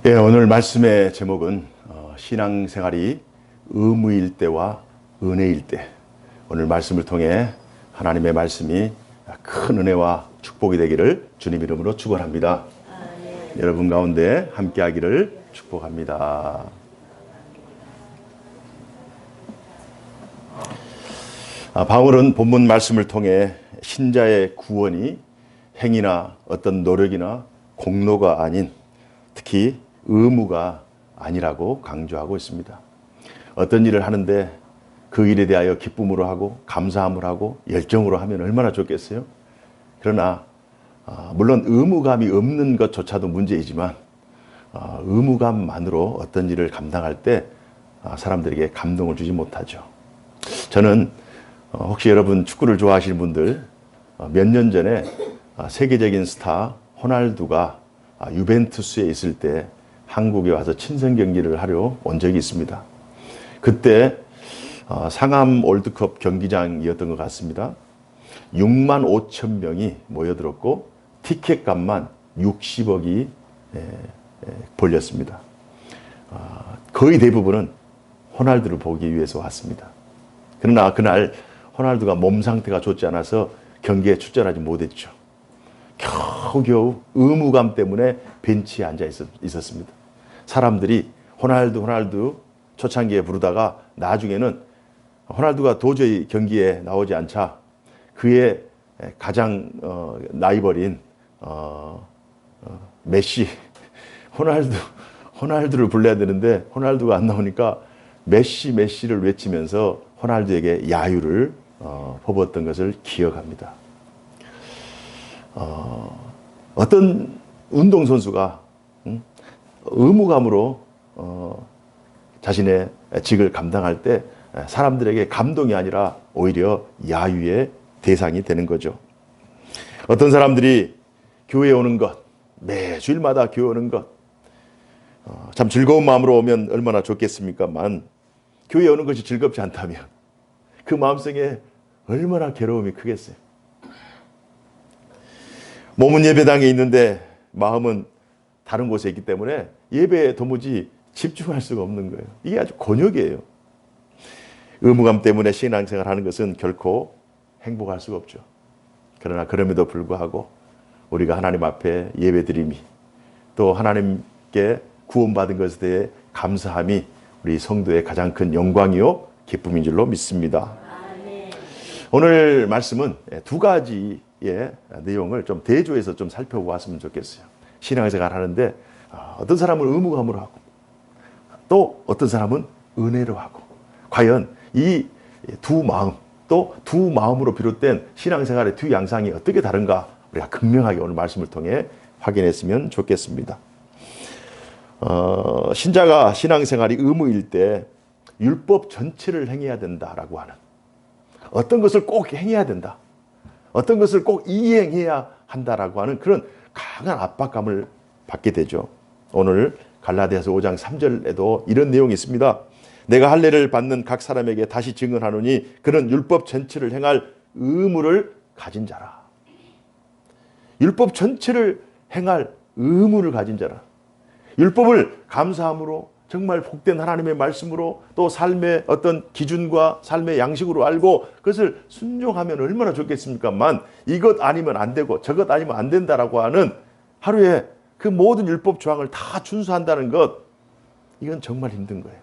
예, 오늘 말씀의 제목은 신앙생활이 의무일 때와 은혜일 때. 오늘 말씀을 통해 하나님의 말씀이 큰 은혜와 축복이 되기를 주님 이름으로 축원합니다. 여러분 가운데 함께하기를 축복합니다. 바울은 본문 말씀을 통해 신자의 구원이 행위나 어떤 노력이나 공로가 아닌 특히 의무가 아니라고 강조하고 있습니다. 어떤 일을 하는데 그 일에 대하여 기쁨으로 하고 감사함을 하고 열정으로 하면 얼마나 좋겠어요? 그러나 물론 의무감이 없는 것조차도 문제이지만 의무감만으로 어떤 일을 감당할 때 사람들에게 감동을 주지 못하죠. 저는 혹시 여러분 축구를 좋아하시는 분들 몇 년 전에 세계적인 스타 호날두가 유벤투스에 있을 때 한국에 와서 친선 경기를 하려 온 적이 있습니다. 그때 상암 올드컵 경기장이었던 것 같습니다. 6만 5천 명이 모여들었고 티켓 값만 60억이 벌렸습니다. 거의 대부분은 호날두를 보기 위해서 왔습니다. 그러나 그날 호날두가 몸 상태가 좋지 않아서 경기에 출전하지 못했죠. 겨우겨우 의무감 때문에 벤치에 앉아 있었습니다. 사람들이 호날두 초창기에 부르다가 나중에는 호날두가 도저히 경기에 나오지 않자 그의 가장 라이벌인 메시, 호날두를 불러야 되는데 호날두가 안 나오니까 메시를 외치면서 호날두에게 야유를 퍼붓던 것을 기억합니다. 어떤 운동선수가 의무감으로 자신의 직을 감당할 때 사람들에게 감동이 아니라 오히려 야유의 대상이 되는 거죠. 어떤 사람들이 교회에 오는 것, 매주일마다 교회 오는 것, 참 즐거운 마음으로 오면 얼마나 좋겠습니까만 교회에 오는 것이 즐겁지 않다면 그 마음속에 얼마나 괴로움이 크겠어요. 몸은 예배당에 있는데 마음은 다른 곳에 있기 때문에 예배에 도무지 집중할 수가 없는 거예요. 이게 아주 곤욕이에요. 의무감 때문에 신앙생활하는 것은 결코 행복할 수가 없죠. 그러나 그럼에도 불구하고 우리가 하나님 앞에 예배드림이 또 하나님께 구원받은 것에 대해 감사함이 우리 성도의 가장 큰 영광이요 기쁨인 줄로 믿습니다. 오늘 말씀은 두 가지의 내용을 좀 대조해서 좀 살펴보았으면 좋겠어요. 신앙생활 하는데 어떤 사람은 의무감으로 하고 또 어떤 사람은 은혜로 하고 과연 이 두 마음 또 두 마음으로 비롯된 신앙생활의 두 양상이 어떻게 다른가 우리가 극명하게 오늘 말씀을 통해 확인했으면 좋겠습니다. 신자가 신앙생활이 의무일 때 율법 전체를 행해야 된다라고 하는 어떤 것을 꼭 행해야 된다. 어떤 것을 꼭 이행해야 한다라고 하는 그런 강한 압박감을 받게 되죠. 오늘 갈라디아서 5장 3절에도 이런 내용이 있습니다. 내가 할례를 받는 각 사람에게 다시 증언하노니 그는 율법 전체를 행할 의무를 가진 자라. 율법 전체를 행할 의무를 가진 자라. 율법을 감사함으로 정말 복된 하나님의 말씀으로 또 삶의 어떤 기준과 삶의 양식으로 알고 그것을 순종하면 얼마나 좋겠습니까만 이것 아니면 안 되고 저것 아니면 안 된다라고 하는 하루에 그 모든 율법 조항을 다 준수한다는 것 이건 정말 힘든 거예요.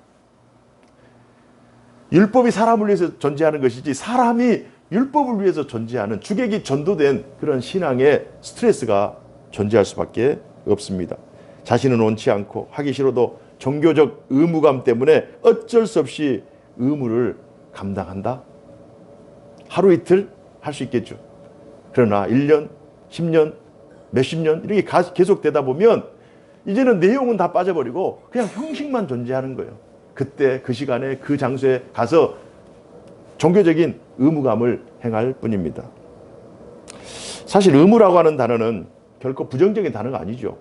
율법이 사람을 위해서 존재하는 것이지 사람이 율법을 위해서 존재하는 주객이 전도된 그런 신앙의 스트레스가 존재할 수밖에 없습니다. 자신은 원치 않고 하기 싫어도 종교적 의무감 때문에 어쩔 수 없이 의무를 감당한다? 하루 이틀 할 수 있겠죠. 그러나 1년, 10년, 몇십 년 이렇게 계속되다 보면 이제는 내용은 다 빠져버리고 그냥 형식만 존재하는 거예요. 그때 그 시간에 그 장소에 가서 종교적인 의무감을 행할 뿐입니다. 사실 의무라고 하는 단어는 결코 부정적인 단어가 아니죠.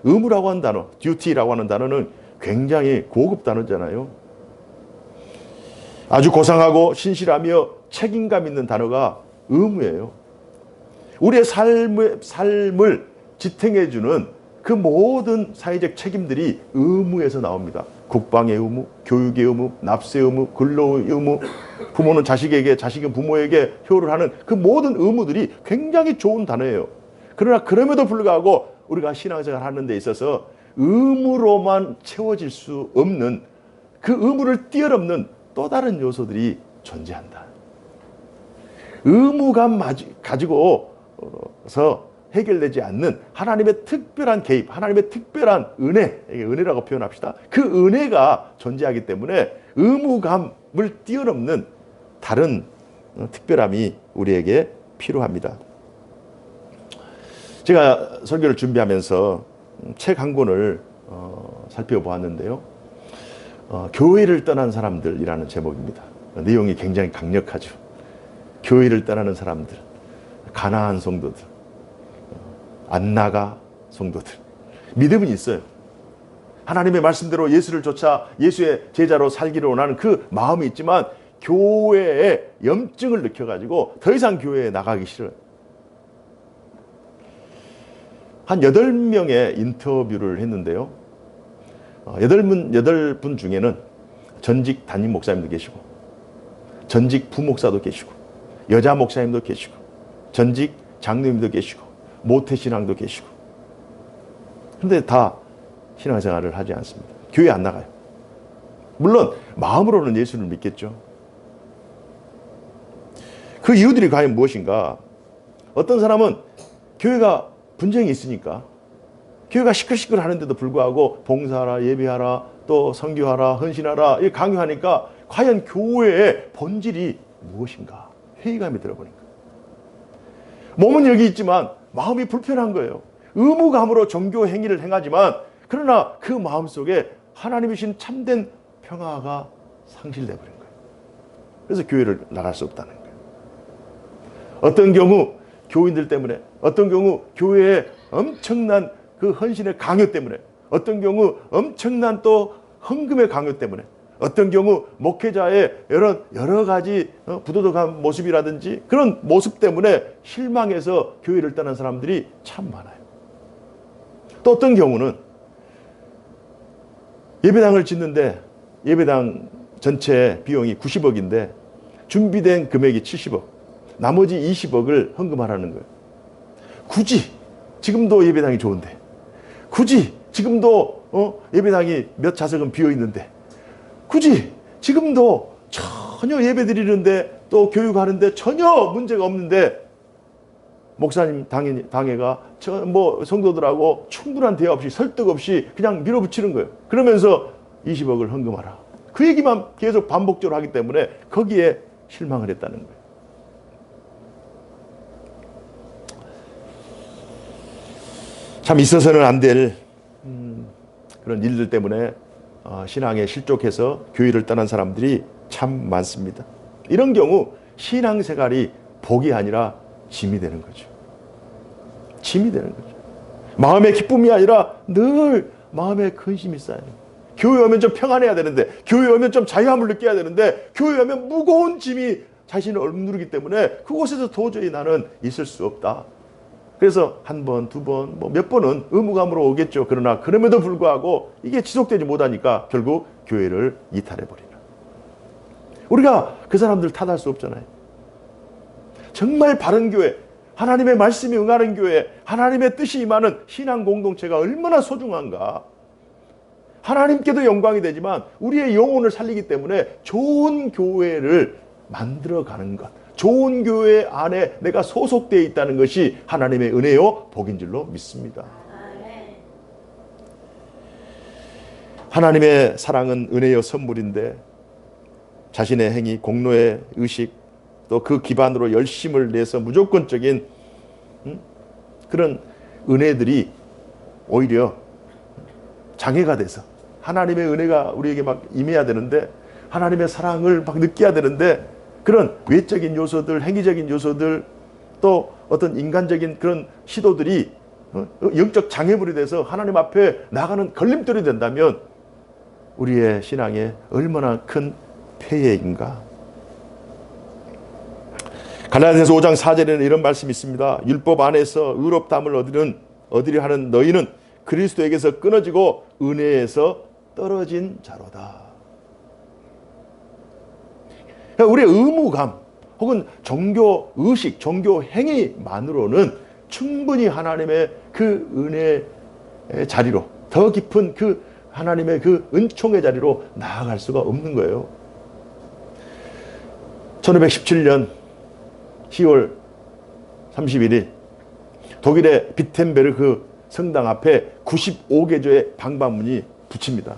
의무라고 하는 단어, 듀티라고 하는 단어는 굉장히 고급 단어잖아요. 아주 고상하고 신실하며 책임감 있는 단어가 의무예요. 우리의 삶을 지탱해주는 그 모든 사회적 책임들이 의무에서 나옵니다. 국방의 의무, 교육의 의무, 납세 의무, 근로의 의무, 부모는 자식에게, 자식은 부모에게 효를 하는 그 모든 의무들이 굉장히 좋은 단어예요. 그러나 그럼에도 불구하고 우리가 신앙생활 하는 데 있어서 의무로만 채워질 수 없는, 그 의무를 뛰어넘는 또 다른 요소들이 존재한다. 의무감 가지고서 해결되지 않는 하나님의 특별한 개입, 하나님의 특별한 은혜, 은혜라고 표현합시다. 그 은혜가 존재하기 때문에 의무감을 뛰어넘는 다른 특별함이 우리에게 필요합니다. 제가 설교를 준비하면서 책 한 권을 살펴보았는데요. 교회를 떠난 사람들이라는 제목입니다. 내용이 굉장히 강력하죠. 교회를 떠나는 사람들, 가나안 성도들, 안나가 성도들. 믿음은 있어요. 하나님의 말씀대로 예수를 쫓아 예수의 제자로 살기를 원하는 그 마음이 있지만 교회에 염증을 느껴가지고 더 이상 교회에 나가기 싫어요. 한 8명의 인터뷰를 했는데요. 8분 중에는 전직 담임 목사님도 계시고, 전직 부목사도 계시고, 여자 목사님도 계시고, 전직 장로님도 계시고, 모태신앙도 계시고. 그런데 다 신앙생활을 하지 않습니다. 교회 안 나가요. 물론 마음으로는 예수를 믿겠죠. 그 이유들이 과연 무엇인가? 어떤 사람은 교회가 분쟁이 있으니까, 교회가 시끌시끌 하는데도 불구하고 봉사하라, 예배하라, 또 선교하라, 헌신하라 이렇게 강요하니까 과연 교회의 본질이 무엇인가? 회의감이 들어보니까. 몸은 여기 있지만 마음이 불편한 거예요. 의무감으로 종교 행위를 행하지만 그러나 그 마음속에 하나님이신 참된 평화가 상실돼 버린 거예요. 그래서 교회를 나갈 수 없다는 거예요. 어떤 경우 교인들 때문에, 어떤 경우 교회의 엄청난 그 헌신의 강요 때문에, 어떤 경우 엄청난 또 헌금의 강요 때문에, 어떤 경우 목회자의 여러 가지 부도덕한 모습이라든지 그런 모습 때문에 실망해서 교회를 떠난 사람들이 참 많아요. 또 어떤 경우는 예배당을 짓는데 예배당 전체 비용이 90억인데 준비된 금액이 70억, 나머지 20억을 헌금하라는 거예요. 굳이 지금도 예배당이 좋은데, 굳이 지금도 예배당이 몇 좌석은 비어 있는데, 굳이 지금도 전혀 예배 드리는데 또 교육하는데 전혀 문제가 없는데 목사님 당회가 성도들하고 충분한 대화 없이 설득 없이 그냥 밀어붙이는 거예요. 그러면서 20억을 헌금하라. 그 얘기만 계속 반복적으로 하기 때문에 거기에 실망을 했다는 거예요. 참 있어서는 안 될 그런 일들 때문에 신앙에 실족해서 교회를 떠난 사람들이 참 많습니다. 이런 경우 신앙생활이 복이 아니라 짐이 되는 거죠. 짐이 되는 거죠. 마음의 기쁨이 아니라 늘 마음의 근심이 쌓여요. 교회 오면 좀 평안해야 되는데, 교회 오면 좀 자유함을 느껴야 되는데, 교회 오면 무거운 짐이 자신을 얼누르기 때문에 그곳에서 도저히 나는 있을 수 없다. 그래서 한 번, 두 번, 몇 번은 의무감으로 오겠죠. 그러나 그럼에도 불구하고 이게 지속되지 못하니까 결국 교회를 이탈해버리는. 우리가 그 사람들 탓할 수 없잖아요. 정말 바른 교회, 하나님의 말씀이 응하는 교회, 하나님의 뜻이 임하는 신앙 공동체가 얼마나 소중한가. 하나님께도 영광이 되지만 우리의 영혼을 살리기 때문에 좋은 교회를 만들어가는 것, 좋은 교회 안에 내가 소속되어 있다는 것이 하나님의 은혜요 복인 줄로 믿습니다. 하나님의 사랑은 은혜요 선물인데 자신의 행위, 공로의 의식, 또 그 기반으로 열심을 내서 무조건적인 그런 은혜들이 오히려 장애가 돼서, 하나님의 은혜가 우리에게 막 임해야 되는데, 하나님의 사랑을 막 느껴야 되는데, 그런 외적인 요소들, 행위적인 요소들, 또 어떤 인간적인 그런 시도들이 영적 장애물이 돼서 하나님 앞에 나가는 걸림돌이 된다면 우리의 신앙에 얼마나 큰 폐해인가. 갈라디아서 5장 4절에는 이런 말씀이 있습니다. 율법 안에서 의롭다함을 얻으려 하는 너희는 그리스도에게서 끊어지고 은혜에서 떨어진 자로다. 우리의 의무감 혹은 종교 의식, 종교 행위만으로는 충분히 하나님의 그 은혜의 자리로, 더 깊은 그 하나님의 그 은총의 자리로 나아갈 수가 없는 거예요. 1517년 10월 31일 독일의 비텐베르크 성당 앞에 95개조의 방방문이 붙입니다.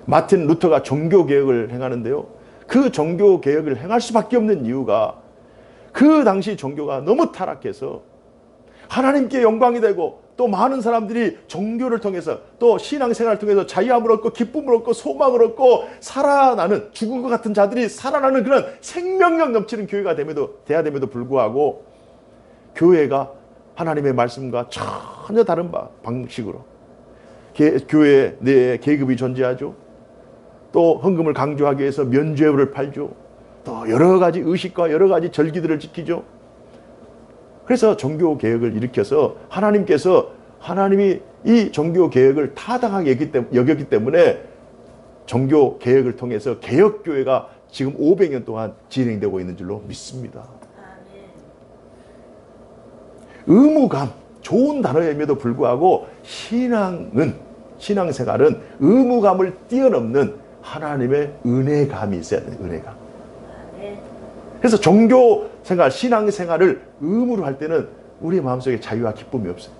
마틴 루터가 종교개혁을 행하는데요. 그 종교개혁을 행할 수밖에 없는 이유가 그 당시 종교가 너무 타락해서 하나님께 영광이 되고 또 많은 사람들이 종교를 통해서 또 신앙생활을 통해서 자유함을 얻고 기쁨을 얻고 소망을 얻고 살아나는, 죽은 것 같은 자들이 살아나는 그런 생명력 넘치는 교회가 돼야 됨에도 불구하고 교회가 하나님의 말씀과 전혀 다른 방식으로 교회 내에 계급이 존재하죠. 또 헌금을 강조하기 위해서 면죄부를 팔죠. 또 여러 가지 의식과 여러 가지 절기들을 지키죠. 그래서 종교개혁을 일으켜서 하나님이 이 종교개혁을 타당하게 여겼기 때문에 종교개혁을 통해서 개혁교회가 지금 500년 동안 진행되고 있는 줄로 믿습니다. 의무감, 좋은 단어임에도 불구하고 신앙생활은 의무감을 뛰어넘는 하나님의 은혜감이 있어야 돼요. 은혜감. 그래서 종교생활, 신앙생활을 의무로 할 때는 우리의 마음속에 자유와 기쁨이 없어요.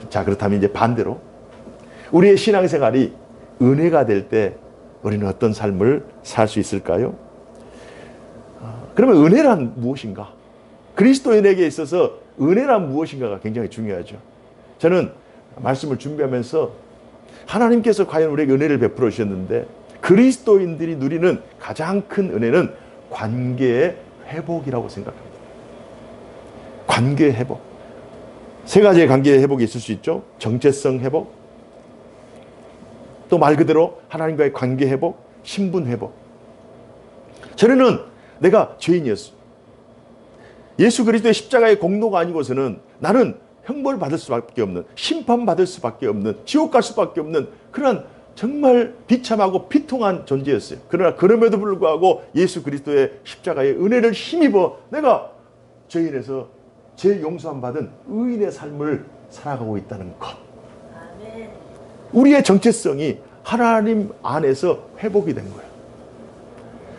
자, 그렇다면 이제 반대로 우리의 신앙생활이 은혜가 될 때 우리는 어떤 삶을 살 수 있을까요? 그러면 은혜란 무엇인가? 그리스도인에게 있어서 은혜란 무엇인가가 굉장히 중요하죠. 저는 말씀을 준비하면서 하나님께서 과연 우리에게 은혜를 베풀어 주셨는데 그리스도인들이 누리는 가장 큰 은혜는 관계의 회복이라고 생각합니다. 관계의 회복. 세 가지의 관계의 회복이 있을 수 있죠. 정체성 회복, 또 말 그대로 하나님과의 관계 회복, 신분 회복. 전에는 내가 죄인이었어. 예수 그리스도의 십자가의 공로가 아니고서는 나는 형벌받을 수밖에 없는, 심판받을 수밖에 없는, 지옥 갈 수밖에 없는 그런 정말 비참하고 비통한 존재였어요. 그러나 그럼에도 불구하고 예수 그리스도의 십자가의 은혜를 힘입어 내가 죄인에서 죄 용서함 받은 의인의 삶을 살아가고 있다는 것. 우리의 정체성이 하나님 안에서 회복이 된 거예요.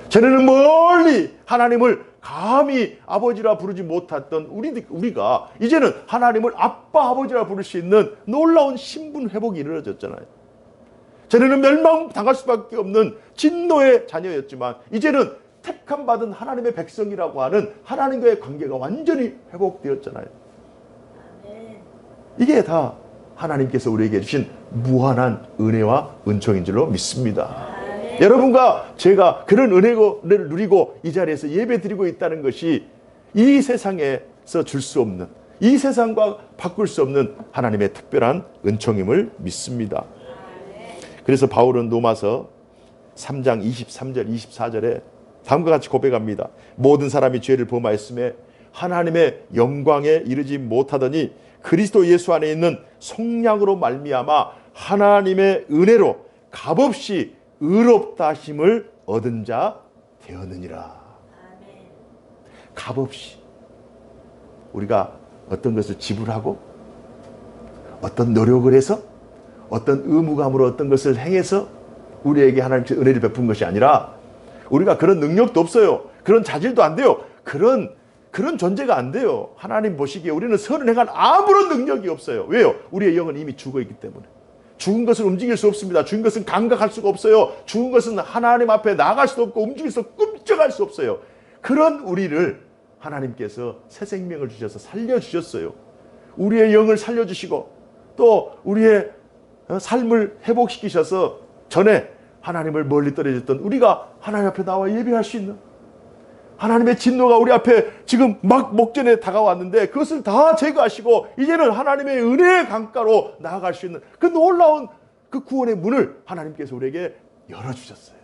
전에는 멀리 하나님을 감히 아버지라 부르지 못했던 우리가 이제는 하나님을 아빠, 아버지라 부를 수 있는 놀라운 신분 회복이 이루어졌잖아요. 전에는 멸망당할 수밖에 없는 진노의 자녀였지만 이제는 택함 받은 하나님의 백성이라고 하는 하나님과의 관계가 완전히 회복되었잖아요. 이게 다 하나님께서 우리에게 주신 무한한 은혜와 은총인 줄로 믿습니다. 여러분과 제가 그런 은혜를 누리고 이 자리에서 예배드리고 있다는 것이 이 세상에서 줄 수 없는, 이 세상과 바꿀 수 없는 하나님의 특별한 은총임을 믿습니다. 그래서 바울은 로마서 3장 23절 24절에 다음과 같이 고백합니다. 모든 사람이 죄를 범하였음에 하나님의 영광에 이르지 못하더니 그리스도 예수 안에 있는 속량으로 말미암아 하나님의 은혜로 값없이 의롭다 하심을 얻은 자 되었느니라. 값없이 우리가 어떤 것을 지불하고 어떤 노력을 해서 어떤 의무감으로 어떤 것을 행해서 우리에게 하나님께서 은혜를 베푼 것이 아니라 우리가 그런 능력도 없어요. 그런 자질도 안 돼요. 그런 존재가 안 돼요. 하나님 보시기에 우리는 선을 행할 아무런 능력이 없어요. 왜요? 우리의 영은 이미 죽어있기 때문에. 죽은 것은 움직일 수 없습니다. 죽은 것은 감각할 수가 없어요. 죽은 것은 하나님 앞에 나갈 수도 없고 움직일 수 없고 꿈쩍할 수 없어요. 그런 우리를 하나님께서 새 생명을 주셔서 살려주셨어요. 우리의 영을 살려주시고 또 우리의 삶을 회복시키셔서 전에 하나님을 멀리 떨어졌던 우리가 하나님 앞에 나와 예배할 수 있는, 하나님의 진노가 우리 앞에 지금 막 목전에 다가왔는데 그것을 다 제거하시고 이제는 하나님의 은혜의 강가로 나아갈 수 있는 그 놀라운 그 구원의 문을 하나님께서 우리에게 열어주셨어요.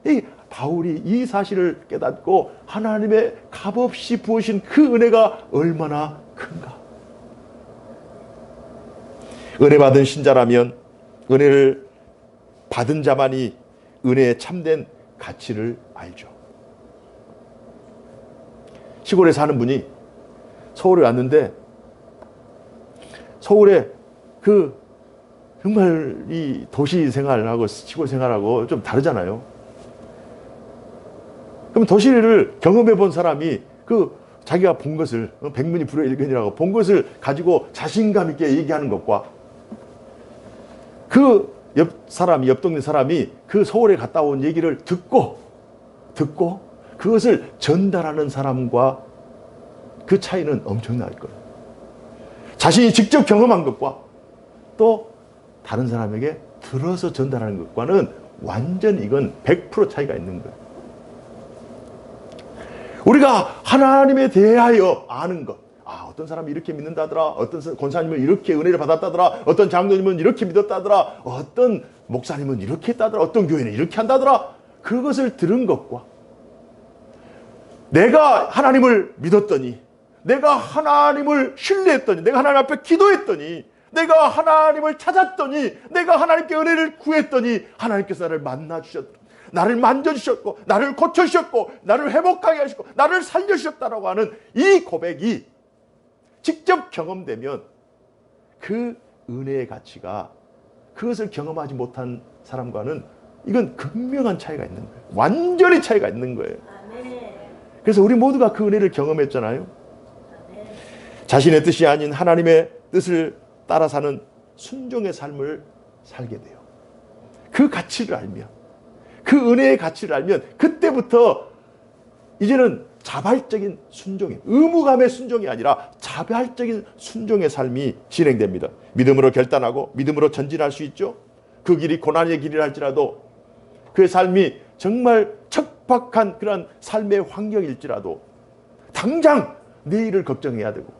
이 바울이 이 사실을 깨닫고 하나님의 값없이 부으신 그 은혜가 얼마나 큰가. 은혜 받은 신자라면 은혜를 받은 자만이 은혜의 참된 가치를 알죠. 시골에 사는 분이 서울에 왔는데 서울에 정말 이 도시 생활하고 시골 생활하고 좀 다르잖아요. 그럼 도시를 경험해 본 사람이 자기가 본 것을 백문이 불여일견이라고 본 것을 가지고 자신감 있게 얘기하는 것과 옆 동네 사람이 서울에 갔다 온 얘기를 듣고 그것을 전달하는 사람과 그 차이는 엄청날 거예요. 자신이 직접 경험한 것과 또 다른 사람에게 들어서 전달하는 것과는 완전 이건 100% 차이가 있는 거예요. 우리가 하나님에 대하여 아는 것. 어떤 사람이 이렇게 믿는다더라. 어떤 권사님은 이렇게 은혜를 받았다더라. 어떤 장로님은 이렇게 믿었다더라. 어떤 목사님은 이렇게 했다더라. 어떤 교회는 이렇게 한다더라. 그것을 들은 것과 내가 하나님을 믿었더니, 내가 하나님을 신뢰했더니, 내가 하나님 앞에 기도했더니, 내가 하나님을 찾았더니, 내가 하나님께 은혜를 구했더니 하나님께서 나를 만나주셨다. 나를 만져주셨고, 나를 고쳐주셨고, 나를 회복하게 하셨고, 나를 살려주셨다라고 하는 이 고백이 직접 경험되면 그 은혜의 가치가 그것을 경험하지 못한 사람과는 이건 극명한 차이가 있는 거예요. 완전히 차이가 있는 거예요. 그래서 우리 모두가 그 은혜를 경험했잖아요. 자신의 뜻이 아닌 하나님의 뜻을 따라 사는 순종의 삶을 살게 돼요. 그 가치를 알면, 그 은혜의 가치를 알면 그때부터 이제는 자발적인 순종이, 의무감의 순종이 아니라 자발적인 순종의 삶이 진행됩니다. 믿음으로 결단하고 믿음으로 전진할 수 있죠. 그 길이 고난의 길이라 할지라도, 그의 삶이 정말 척박한 그런 삶의 환경일지라도 당장 내일을 걱정해야 되고,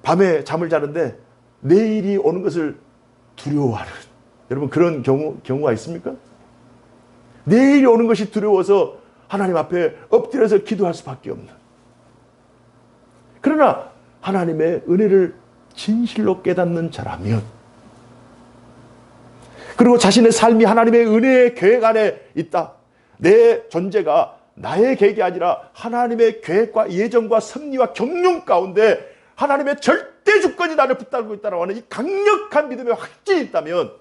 밤에 잠을 자는데 내일이 오는 것을 두려워하는, 여러분 그런 경우가 있습니까? 내일이 오는 것이 두려워서 하나님 앞에 엎드려서 기도할 수밖에 없는. 그러나 하나님의 은혜를 진실로 깨닫는 자라면, 그리고 자신의 삶이 하나님의 은혜의 계획 안에 있다. 내 존재가 나의 계획이 아니라 하나님의 계획과 예정과 섭리와 경륜 가운데 하나님의 절대 주권이 나를 붙들고 있다고 하는 이 강력한 믿음의 확신이 있다면,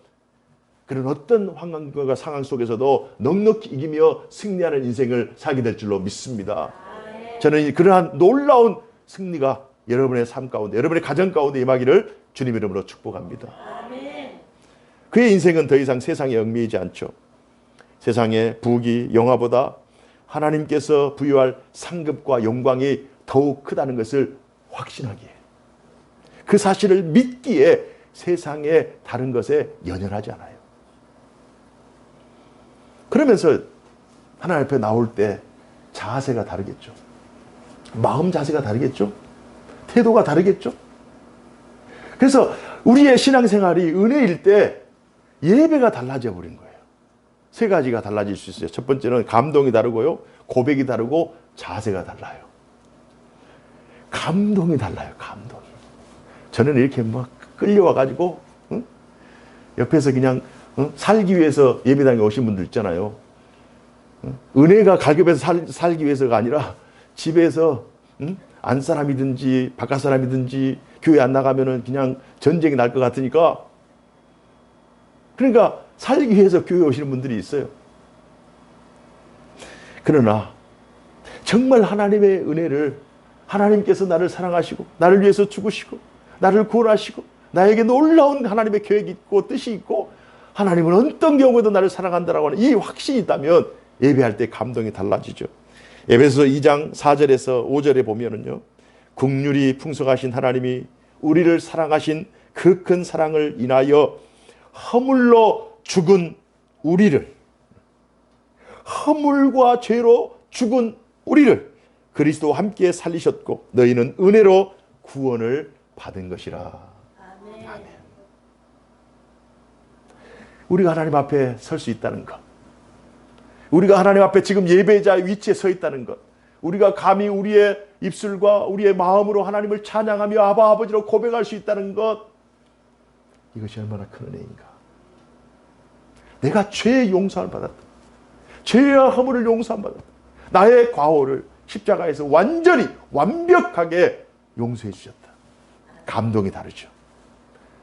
그런 어떤 환경과 상황 속에서도 넉넉히 이기며 승리하는 인생을 살게 될 줄로 믿습니다. 저는 그러한 놀라운 승리가 여러분의 삶 가운데, 여러분의 가정 가운데 임하기를 주님 이름으로 축복합니다. 그의 인생은 더 이상 세상에 얽매이지 않죠. 세상의 부귀 영화보다 하나님께서 부여할 상급과 영광이 더욱 크다는 것을 확신하기에, 그 사실을 믿기에 세상의 다른 것에 연연하지 않아요. 그러면서 하나님 앞에 나올 때 자세가 다르겠죠. 마음 자세가 다르겠죠. 태도가 다르겠죠. 그래서 우리의 신앙생활이 은혜일 때 예배가 달라져 버린 거예요. 세 가지가 달라질 수 있어요. 첫 번째는 감동이 다르고요, 고백이 다르고 자세가 달라요. 감동이 달라요. 감동이. 저는 이렇게 막 끌려와가지고 옆에서 그냥 살기 위해서 예배당에 오신 분들 있잖아요. 은혜가 갈급해서 살기 위해서가 아니라 집에서 안사람이든지 바깥 사람이든지 교회 안 나가면은 그냥 전쟁이 날 것 같으니까, 그러니까 살기 위해서 교회 오시는 분들이 있어요. 그러나 정말 하나님의 은혜를, 하나님께서 나를 사랑하시고 나를 위해서 죽으시고 나를 구원하시고 나에게 놀라운 하나님의 계획이 있고 뜻이 있고 하나님은 어떤 경우에도 나를 사랑한다라고 하는 이 확신이 있다면 예배할 때 감동이 달라지죠. 에베소서 2장 4절에서 5절에 보면은요, 긍휼이 풍성하신 하나님이 우리를 사랑하신 그 큰 사랑을 인하여 허물로 죽은 우리를, 허물과 죄로 죽은 우리를 그리스도와 함께 살리셨고 너희는 은혜로 구원을 받은 것이라. 아멘. 아멘. 우리가 하나님 앞에 설 수 있다는 것, 우리가 하나님 앞에 지금 예배자의 위치에 서 있다는 것, 우리가 감히 우리의 입술과 우리의 마음으로 하나님을 찬양하며 아바 아버지로 고백할 수 있다는 것, 이것이 얼마나 큰 은혜인가. 내가 죄의 용서를 받았다. 죄와 허물을 용서함 받았다. 나의 과오를 십자가에서 완전히 완벽하게 용서해 주셨다. 감동이 다르죠.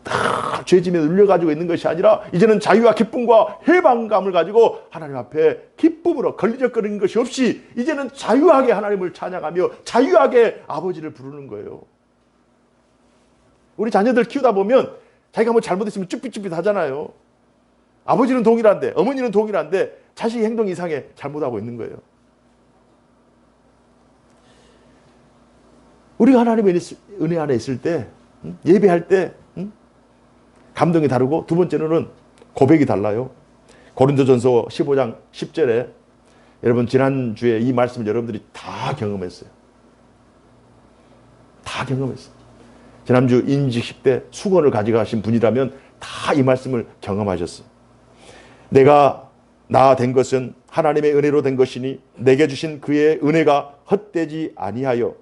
다 죄짐에 눌려가지고 있는 것이 아니라 이제는 자유와 기쁨과 해방감을 가지고 하나님 앞에 기쁨으로 걸리적거리는 것이 없이 이제는 자유하게 하나님을 찬양하며 자유하게 아버지를 부르는 거예요. 우리 자녀들 키우다 보면 자기가 뭐 잘못했으면 쭈삣쭈삣 하잖아요. 아버지는 동일한데 어머니는 동일한데 자식이 행동 이상에 잘못하고 있는 거예요. 우리가 하나님의 은혜 안에 있을 때 예배할 때 감동이 다르고 두 번째로는 고백이 달라요. 고린도전서 15장 10절에 여러분 지난주에 이 말씀을 여러분들이 다 경험했어요. 다 경험했어요. 지난주 인직식 때 수건을 가져가신 분이라면 다 이 말씀을 경험하셨어요. 내가 나 된 것은 하나님의 은혜로 된 것이니 내게 주신 그의 은혜가 헛되지 아니하여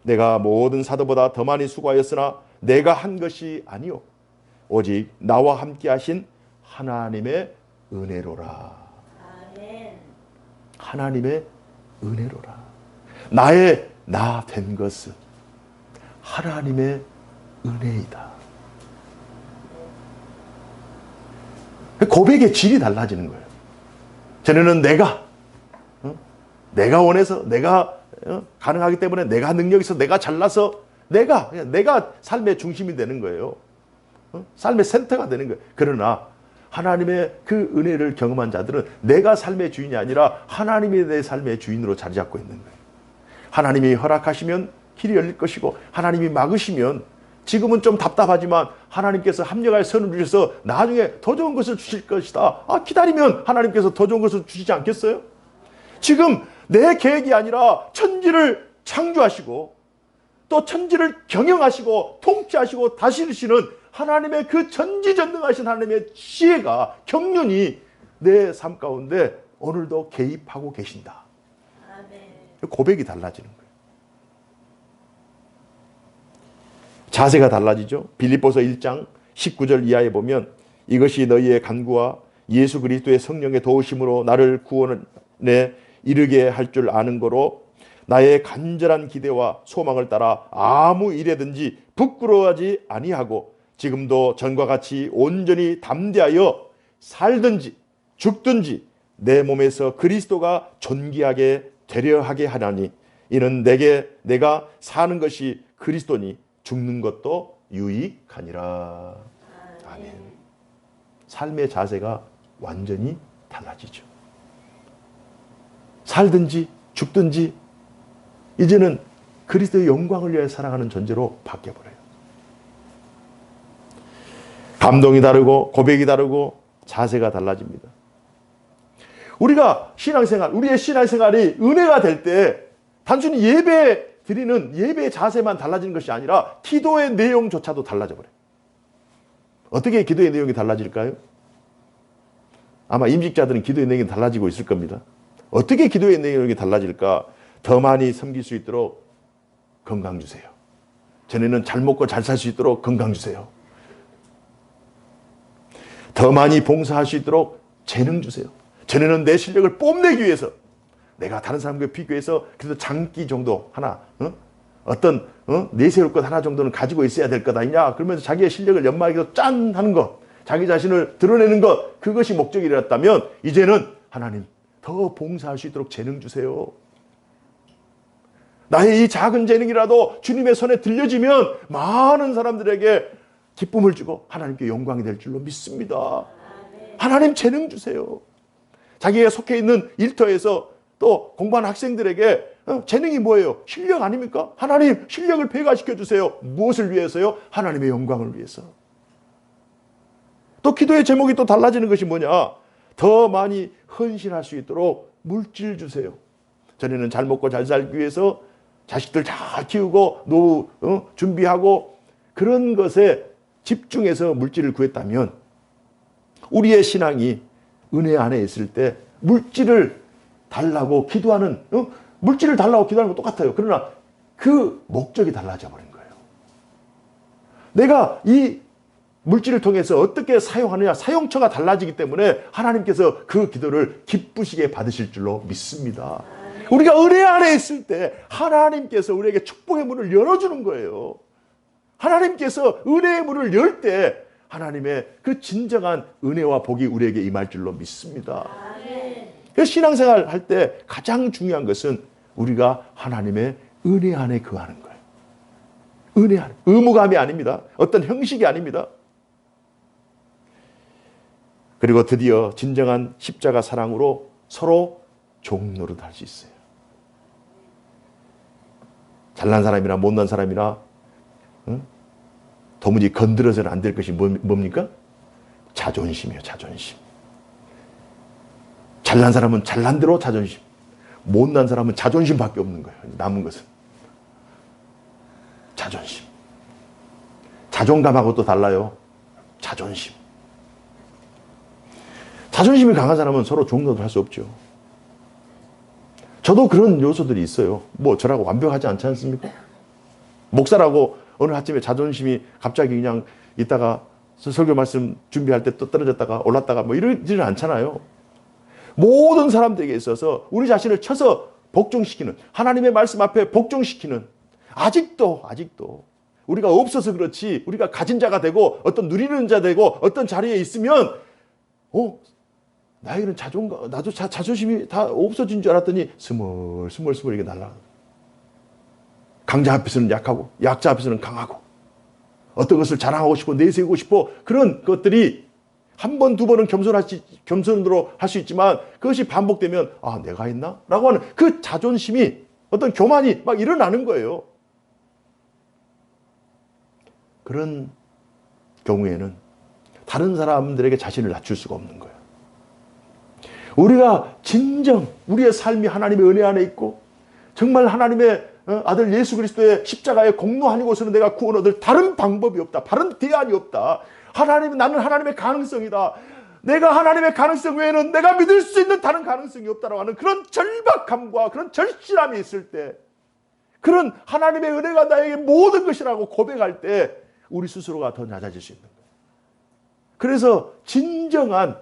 내가 모든 사도보다 더 많이 수고하였으나 내가 한 것이 아니요 오직 나와 함께 하신 하나님의 은혜로라. 아멘. 하나님의 은혜로라. 나의 나 된 것은 하나님의 은혜이다. 고백의 질이 달라지는 거예요. 전에는 내가 원해서 내가 가능하기 때문에 내가 능력이 있어 내가 잘나서 내가 삶의 중심이 되는 거예요. 삶의 센터가 되는 거예요. 그러나 하나님의 그 은혜를 경험한 자들은 내가 삶의 주인이 아니라 하나님이 내 삶의 주인으로 자리 잡고 있는 거예요. 하나님이 허락하시면 길이 열릴 것이고 하나님이 막으시면 지금은 좀 답답하지만 하나님께서 합력할 선을 주셔서 나중에 더 좋은 것을 주실 것이다. 기다리면 하나님께서 더 좋은 것을 주시지 않겠어요? 지금 내 계획이 아니라 천지를 창조하시고 또 천지를 경영하시고 통치하시고 다스리시는 하나님의 그 전지전능하신 하나님의 지혜가 경륜이 내 삶 가운데 오늘도 개입하고 계신다. 아멘. 고백이 달라지는 거예요. 자세가 달라지죠. 빌립보서 1장 19절 이하에 보면 이것이 너희의 간구와 예수 그리스도의 성령의 도우심으로 나를 구원에 이르게 할 줄 아는 거로 나의 간절한 기대와 소망을 따라 아무 일에든지 부끄러워하지 아니하고 지금도 전과 같이 온전히 담대하여 살든지 죽든지 내 몸에서 그리스도가 존귀하게 되려 하게 하나니 이는 내가 사는 것이 그리스도니 죽는 것도 유익하니라. 아멘. 삶의 자세가 완전히 달라지죠. 살든지 죽든지 이제는 그리스도의 영광을 위해 살아가는 존재로 바뀌어버려요. 감동이 다르고 고백이 다르고 자세가 달라집니다. 우리가 우리의 신앙생활이 은혜가 될 때 단순히 예배 드리는 예배의 자세만 달라지는 것이 아니라 기도의 내용조차도 달라져버려요. 어떻게 기도의 내용이 달라질까요? 아마 임직자들은 기도의 내용이 달라지고 있을 겁니다. 어떻게 기도의 내용이 달라질까? 더 많이 섬길 수 있도록 건강 주세요. 전에는 잘 먹고 잘 살 수 있도록 건강 주세요. 더 많이 봉사할 수 있도록 재능 주세요. 전에는 내 실력을 뽐내기 위해서 내가 다른 사람과 비교해서 그래도 장기 정도 하나 어떤 내세울 것 하나 정도는 가지고 있어야 될 것 아니냐 그러면서 자기의 실력을 연마하기도 짠 하는 것 자기 자신을 드러내는 것 그것이 목적이었다면 이제는 하나님 더 봉사할 수 있도록 재능 주세요. 나의 이 작은 재능이라도 주님의 손에 들려지면 많은 사람들에게 기쁨을 주고 하나님께 영광이 될 줄로 믿습니다. 하나님 재능 주세요. 자기가 속해 있는 일터에서 또 공부하는 학생들에게 재능이 뭐예요? 실력 아닙니까? 하나님 실력을 배가시켜 주세요. 무엇을 위해서요? 하나님의 영광을 위해서. 또 기도의 제목이 또 달라지는 것이 뭐냐? 더 많이 헌신할 수 있도록 물질 주세요. 전에는 잘 먹고 잘 살기 위해서 자식들 잘 키우고 노후 준비하고 그런 것에 집중해서 물질을 구했다면 우리의 신앙이 은혜 안에 있을 때 물질을 달라고 기도하는 물질을 달라고 기도하는 건 똑같아요. 그러나 그 목적이 달라져 버린 거예요. 내가 이 물질을 통해서 어떻게 사용하느냐, 사용처가 달라지기 때문에 하나님께서 그 기도를 기쁘시게 받으실 줄로 믿습니다. 우리가 은혜 안에 있을 때 하나님께서 우리에게 축복의 문을 열어주는 거예요. 하나님께서 은혜의 문을 열 때 하나님의 그 진정한 은혜와 복이 우리에게 임할 줄로 믿습니다. 그래서 신앙생활 할 때 가장 중요한 것은 우리가 하나님의 은혜 안에 거하는 거예요. 은혜 안에. 의무감이 아닙니다. 어떤 형식이 아닙니다. 그리고 드디어 진정한 십자가 사랑으로 서로 종노릇 할 수 있어요. 잘난 사람이나 못난 사람이나 도무지 건드려서는 안 될 것이 뭡니까? 자존심이에요. 자존심. 잘난 사람은 잘난 대로 자존심, 못난 사람은 자존심밖에 없는 거예요. 남은 것은 자존심. 자존감하고 또 달라요. 자존심. 자존심이 강한 사람은 서로 종노릇 할 수 없죠. 저도 그런 요소들이 있어요. 뭐 저라고 완벽하지 않지 않습니까? 목사라고 어느 아침에 자존심이 갑자기 그냥 있다가 설교 말씀 준비할 때 또 떨어졌다가 올랐다가 뭐 이러지는 않잖아요. 모든 사람들에게 있어서 우리 자신을 쳐서 복종시키는, 하나님의 말씀 앞에 복종시키는, 아직도 우리가 없어서 그렇지, 우리가 가진 자가 되고 어떤 누리는 자 되고 어떤 자리에 있으면 나에게는 자존감, 나도 자존심이 다 없어진 줄 알았더니 스멀스멀 이게 날아가. 강자 앞에서는 약하고 약자 앞에서는 강하고 어떤 것을 자랑하고 싶고 내세우고 싶어, 그런 것들이 한 번, 두 번은 겸손으로 할 수 있지만 그것이 반복되면 내가 했나? 라고 하는 그 자존심이, 어떤 교만이 막 일어나는 거예요. 그런 경우에는 다른 사람들에게 자신을 낮출 수가 없는 거예요. 우리가 진정 우리의 삶이 하나님의 은혜 안에 있고 정말 하나님의 아들 예수 그리스도의 십자가의 공로 아니고서는 내가 구원 얻을 다른 방법이 없다. 다른 대안이 없다. 나는 하나님의 가능성이다. 내가 하나님의 가능성 외에는 내가 믿을 수 있는 다른 가능성이 없다라고 하는 그런 절박함과 그런 절실함이 있을 때, 그런 하나님의 은혜가 나에게 모든 것이라고 고백할 때 우리 스스로가 더 낮아질 수 있는 거예요. 그래서 진정한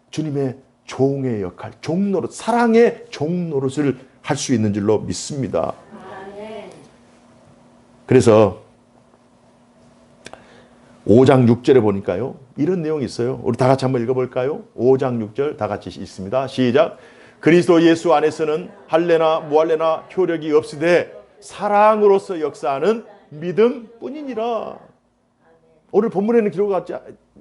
주님의 종의 역할, 종노릇, 사랑의 종노릇을 할 수 있는 줄로 믿습니다. 그래서 5장 6절에 보니까요, 이런 내용이 있어요. 우리 다 같이 한번 읽어볼까요? 5장 6절 다 같이 있습니다. 시작. 그리스도 예수 안에서는 할례나 무할례나 효력이 없으되 사랑으로서 역사하는 믿음뿐이니라. 오늘 본문에는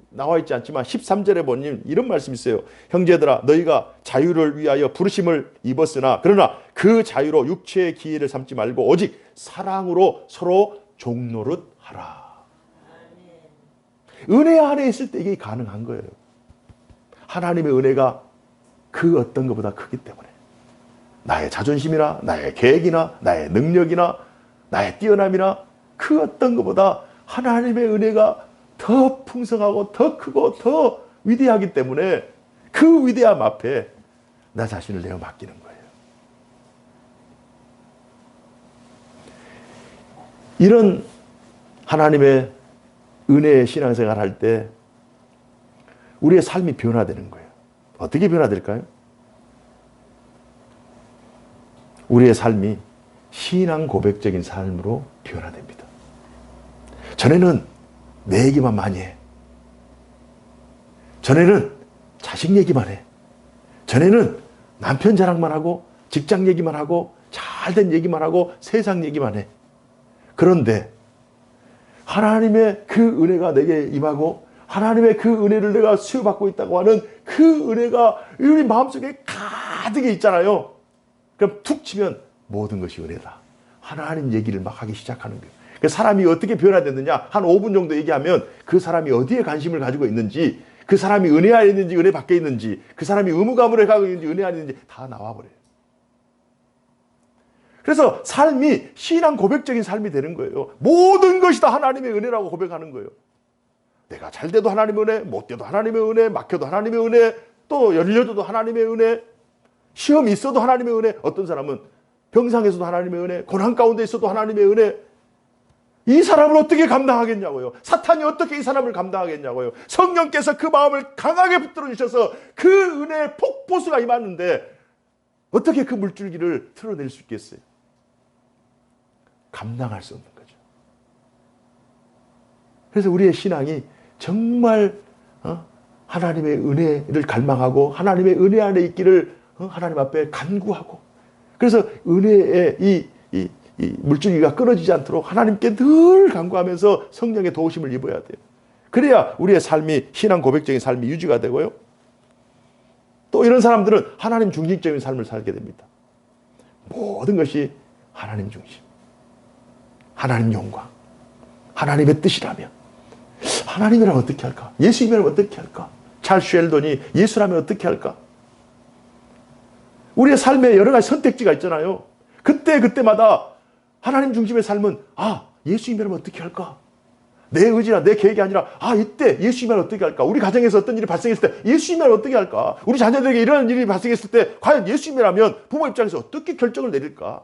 나와 있지 않지만 13절에 보니 이런 말씀이 있어요. 형제들아, 너희가 자유를 위하여 부르심을 입었으나 그러나 그 자유로 육체의 기회를 삼지 말고 오직 사랑으로 서로 종노릇하라. 은혜 안에 있을 때 이게 가능한 거예요. 하나님의 은혜가 그 어떤 것보다 크기 때문에 나의 자존심이나 나의 계획이나 나의 능력이나 나의 뛰어남이나 그 어떤 것보다 하나님의 은혜가 더 풍성하고 더 크고 더 위대하기 때문에 그 위대함 앞에 나 자신을 내어 맡기는 거예요. 이런 하나님의 은혜의 신앙생활 할 때 우리의 삶이 변화되는 거예요. 어떻게 변화될까요? 우리의 삶이 신앙 고백적인 삶으로 변화됩니다. 전에는 내 얘기만 많이 해. 전에는 자식 얘기만 해. 전에는 남편 자랑만 하고 직장 얘기만 하고 잘된 얘기만 하고 세상 얘기만 해. 그런데 하나님의 그 은혜가 내게 임하고 하나님의 그 은혜를 내가 수여받고 있다고 하는 그 은혜가 우리 마음속에 가득 있잖아요. 그럼 툭 치면 모든 것이 은혜다. 하나님 얘기를 막 하기 시작하는 거예요. 사람이 어떻게 변화됐느냐, 한 5분 정도 얘기하면 그 사람이 어디에 관심을 가지고 있는지, 그 사람이 은혜 안에 있는지 은혜 밖에 있는지, 그 사람이 의무감으로 가고 있는지 은혜 안에 있는지 다 나와버려요. 그래서 삶이 신앙 고백적인 삶이 되는 거예요. 모든 것이 다 하나님의 은혜라고 고백하는 거예요. 내가 잘 돼도 하나님의 은혜, 못 돼도 하나님의 은혜, 막혀도 하나님의 은혜, 또 열려줘도 하나님의 은혜, 시험이 있어도 하나님의 은혜, 어떤 사람은 병상에서도 하나님의 은혜, 고난 가운데 있어도 하나님의 은혜, 이 사람을 어떻게 감당하겠냐고요. 사탄이 어떻게 이 사람을 감당하겠냐고요. 성령께서 그 마음을 강하게 붙들어 주셔서 그 은혜의 폭포수가 임하는데 어떻게 그 물줄기를 틀어낼 수 있겠어요? 감당할 수 없는 거죠. 그래서 우리의 신앙이 정말 하나님의 은혜를 갈망하고 하나님의 은혜 안에 있기를 하나님 앞에 간구하고, 그래서 은혜의 이 물줄기가 끊어지지 않도록 하나님께 늘 간구하면서 성령의 도우심을 입어야 돼요. 그래야 우리의 삶이, 신앙 고백적인 삶이 유지가 되고요. 또 이런 사람들은 하나님 중심적인 삶을 살게 됩니다. 모든 것이 하나님 중심, 하나님 영광, 하나님의 뜻이라면, 하나님이라면 어떻게 할까? 예수님이라면 어떻게 할까? 찰스 웰던이 예수라면 어떻게 할까? 우리의 삶에 여러 가지 선택지가 있잖아요. 그때마다 하나님 중심의 삶은, 예수님이라면 어떻게 할까? 내 의지나 내 계획이 아니라, 이때 예수님이라면 어떻게 할까? 우리 가정에서 어떤 일이 발생했을 때 예수님이라면 어떻게 할까? 우리 자녀들에게 이런 일이 발생했을 때 과연 예수님이라면 부모 입장에서 어떻게 결정을 내릴까?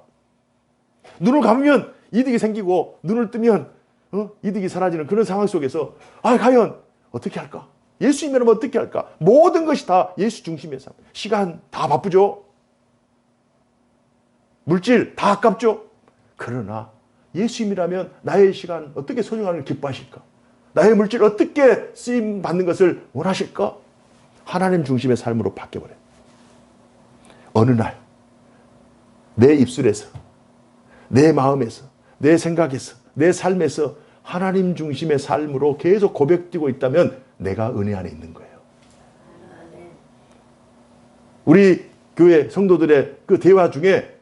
눈을 감으면 이득이 생기고 눈을 뜨면 이득이 사라지는 그런 상황 속에서 과연 어떻게 할까? 예수님이라면 어떻게 할까? 모든 것이 다 예수 중심의 삶. 시간 다 바쁘죠? 물질 다 아깝죠? 그러나 예수님이라면 나의 시간 어떻게 소중함을 기뻐하실까? 나의 물질 어떻게 쓰임 받는 것을 원하실까? 하나님 중심의 삶으로 바뀌어버려요. 어느 날 내 입술에서, 내 마음에서, 내 생각에서, 내 삶에서 하나님 중심의 삶으로 계속 고백되고 있다면 내가 은혜 안에 있는 거예요. 우리 교회 성도들의 그 대화 중에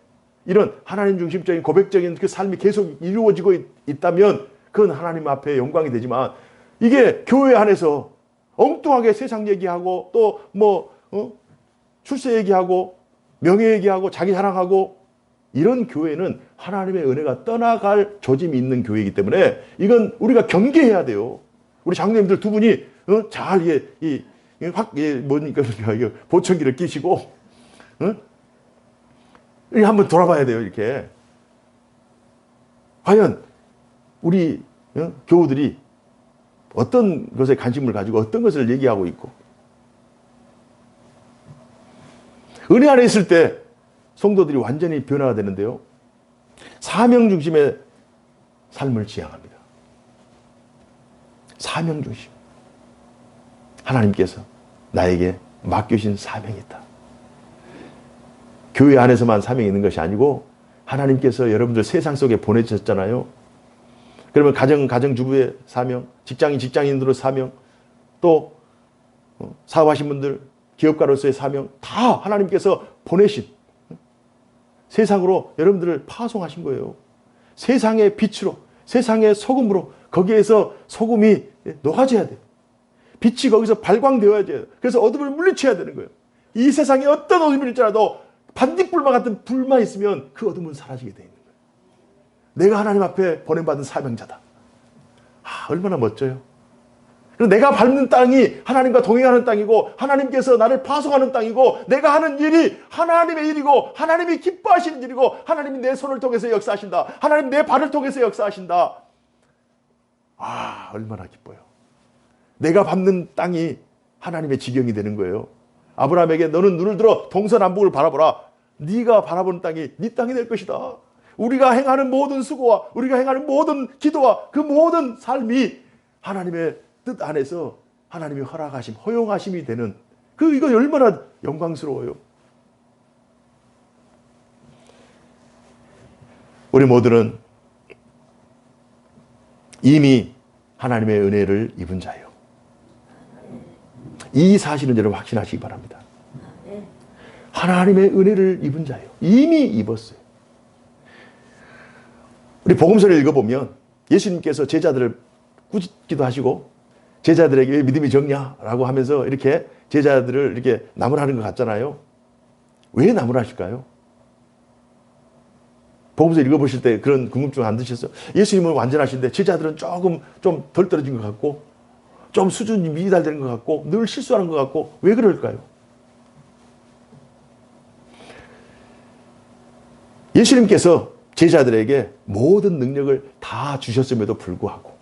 이런 하나님 중심적인 고백적인 그 삶이 계속 이루어지고 있다면 그건 하나님 앞에 영광이 되지만, 이게 교회 안에서 엉뚱하게 세상 얘기하고 또 출세 얘기하고 명예 얘기하고 자기 자랑하고, 이런 교회는 하나님의 은혜가 떠나갈 조짐이 있는 교회이기 때문에 이건 우리가 경계해야 돼요. 우리 장로님들 두 분이 잘 보청기를 끼시고 한번 돌아봐야 돼요. 이렇게 과연 우리 교우들이 어떤 것에 관심을 가지고 어떤 것을 얘기하고 있고, 은혜 안에 있을 때 성도들이 완전히 변화가 되는데요. 사명 중심의 삶을 지향합니다. 사명 중심. 하나님께서 나에게 맡겨주신 사명이 있다. 교회 안에서만 사명이 있는 것이 아니고 하나님께서 여러분들 세상 속에 보내주셨잖아요. 그러면 가정주부의 사명, 직장인들의 사명, 또 사업하신 분들, 기업가로서의 사명, 다 하나님께서 보내신 세상으로 여러분들을 파송하신 거예요. 세상의 빛으로, 세상의 소금으로, 거기에서 소금이 녹아져야 돼요. 빛이 거기서 발광되어야 돼요. 그래서 어둠을 물리쳐야 되는 거예요. 이 세상에 어떤 어둠이 있더라도 반딧불만 같은 불만 있으면 그 어둠은 사라지게 되어 있는 거예요. 내가 하나님 앞에 보냄받은 사명자다. 얼마나 멋져요. 그리고 내가 밟는 땅이 하나님과 동행하는 땅이고, 하나님께서 나를 파송하는 땅이고, 내가 하는 일이 하나님의 일이고, 하나님이 기뻐하시는 일이고, 하나님이 내 손을 통해서 역사하신다. 하나님 내 발을 통해서 역사하신다. 얼마나 기뻐요. 내가 밟는 땅이 하나님의 지경이 되는 거예요. 아브라함에게 너는 눈을 들어 동서남북을 바라보라. 네가 바라보는 땅이 네 땅이 될 것이다. 우리가 행하는 모든 수고와 우리가 행하는 모든 기도와 그 모든 삶이 하나님의 뜻 안에서 하나님의 허락하심, 허용하심이 되는 이거 얼마나 영광스러워요. 우리 모두는 이미 하나님의 은혜를 입은 자예요. 이 사실은 여러분 확신하시기 바랍니다. 하나님의 은혜를 입은 자예요. 이미 입었어요. 우리 복음서를 읽어보면 예수님께서 제자들을 꾸짖기도 하시고, 제자들에게 왜 믿음이 적냐라고 하면서 이렇게 제자들을 이렇게 나무라는 것 같잖아요. 왜 나무라실까요? 복음서 읽어보실 때 그런 궁금증 안 드셨어요? 예수님은 완전하신데 제자들은 조금 좀 덜 떨어진 것 같고, 좀 수준이 미달되는 것 같고, 늘 실수하는 것 같고, 왜 그럴까요? 예수님께서 제자들에게 모든 능력을 다 주셨음에도 불구하고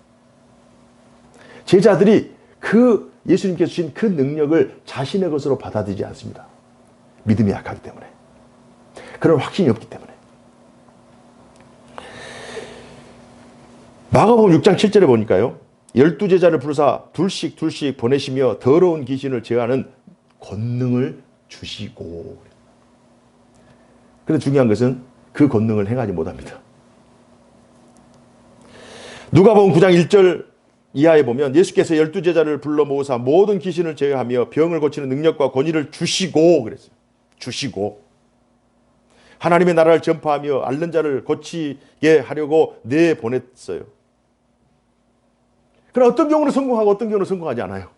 제자들이 그 예수님께서 주신 그 능력을 자신의 것으로 받아들이지 않습니다. 믿음이 약하기 때문에. 그런 확신이 없기 때문에. 마가복음 6장 7절에 보니까요. 12제자를 부르사 둘씩 보내시며 더러운 귀신을 제어하는 권능을 주시고. 그런데 중요한 것은 그 권능을 행하지 못합니다. 누가복음 9장 1절 이하에 보면 예수께서 12제자를 불러 모으사 모든 귀신을 제어하며 병을 고치는 능력과 권위를 주시고 그랬어요. 주시고 하나님의 나라를 전파하며 앓는 자를 고치게 하려고 내보냈어요. 그러나 어떤 경우는 성공하고 어떤 경우는 성공하지 않아요.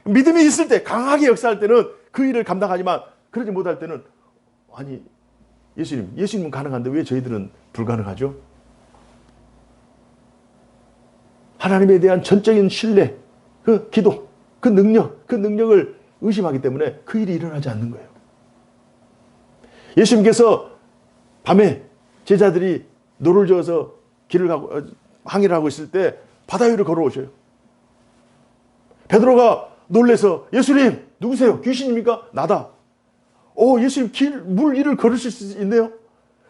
믿음이 있을 때, 강하게 역사할 때는 그 일을 감당하지만 그러지 못할 때는 아니 예수님은 가능한데 왜 저희들은 불가능하죠? 하나님에 대한 전적인 신뢰, 그 기도, 그 능력을 의심하기 때문에 그 일이 일어나지 않는 거예요. 예수님께서 밤에 제자들이 노를 저어서 길을 가고 항해를 하고 있을 때 바다 위를 걸어오셔요. 베드로가 놀래서 예수님 누구세요? 귀신입니까? 나다. 예수님 물 위를 걸으실 수 있네요.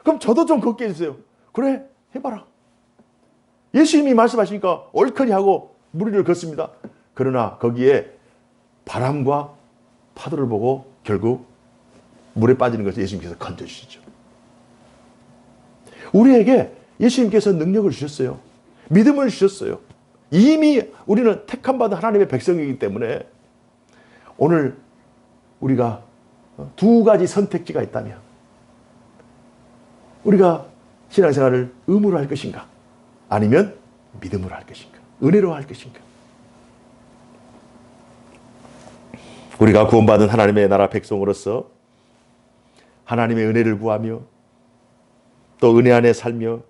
그럼 저도 좀 걷게 해주세요. 그래 해봐라. 예수님이 말씀하시니까 얼큰이 하고 물 위를 걷습니다. 그러나 거기에 바람과 파도를 보고 결국 물에 빠지는 것을 예수님께서 건져주시죠. 우리에게 예수님께서 능력을 주셨어요. 믿음을 주셨어요. 이미 우리는 택함받은 하나님의 백성이기 때문에 오늘 우리가 두 가지 선택지가 있다면 우리가 신앙생활을 의무로 할 것인가? 아니면 믿음으로 할 것인가? 은혜로 할 것인가? 우리가 구원받은 하나님의 나라 백성으로서 하나님의 은혜를 구하며 또 은혜 안에 살며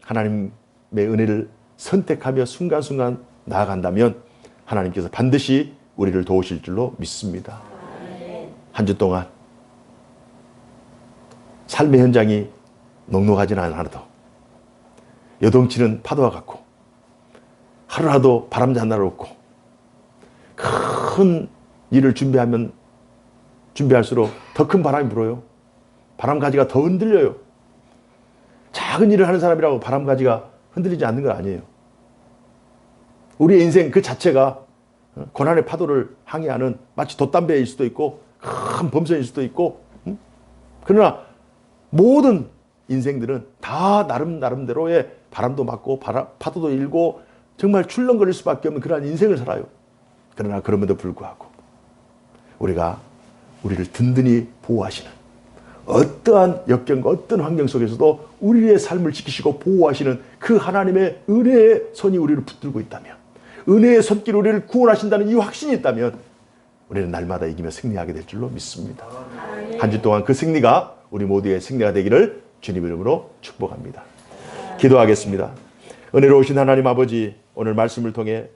하나님의 은혜를 선택하며 순간순간 나아간다면 하나님께서 반드시 우리를 도우실 줄로 믿습니다. 한 주 동안 삶의 현장이 녹록하지는 않아도 요동치는 파도와 같고 하루라도 바람 잔날 없고 큰 일을 준비할수록 더 큰 바람이 불어요. 바람가지가 더 흔들려요. 작은 일을 하는 사람이라고 바람가지가 흔들리지 않는 건 아니에요. 우리의 인생 그 자체가 고난의 파도를 항해하는 마치 돛담배일 수도 있고 큰 범선일 수도 있고 그러나 모든 인생들은 다 나름대로의 바람도 맞고 파도도 일고 정말 출렁거릴 수밖에 없는 그러한 인생을 살아요. 그러나 그럼에도 불구하고 우리가 우리를 든든히 보호하시는 어떠한 역경과 어떤 환경 속에서도 우리의 삶을 지키시고 보호하시는 그 하나님의 은혜의 손이 우리를 붙들고 있다면 은혜의 손길로 우리를 구원하신다는 이 확신이 있다면 우리는 날마다 이기며 승리하게 될 줄로 믿습니다. 한 주 동안 그 승리가 우리 모두의 승리가 되기를 주님 이름으로 축복합니다. 기도하겠습니다. 은혜로우신 하나님 아버지, 오늘 말씀을 통해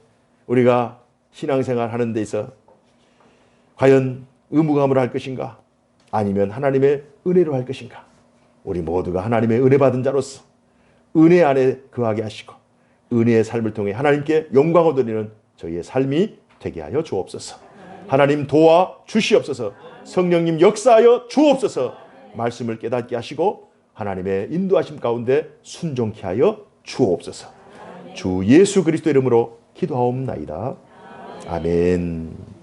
우리가 신앙생활 하는 데 있어 과연 의무감으로 할 것인가 아니면 하나님의 은혜로 할 것인가. 우리 모두가 하나님의 은혜 받은 자로서 은혜 안에 거하게 하시고 은혜의 삶을 통해 하나님께 영광을 드리는 저희의 삶이 되게 하여 주옵소서. 하나님 도와 주시옵소서. 성령님 역사하여 주옵소서. 말씀을 깨닫게 하시고 하나님의 인도하심 가운데 순종케 하여 주옵소서. 주 예수 그리스도 이름으로 기도하옵나이다. 아멘.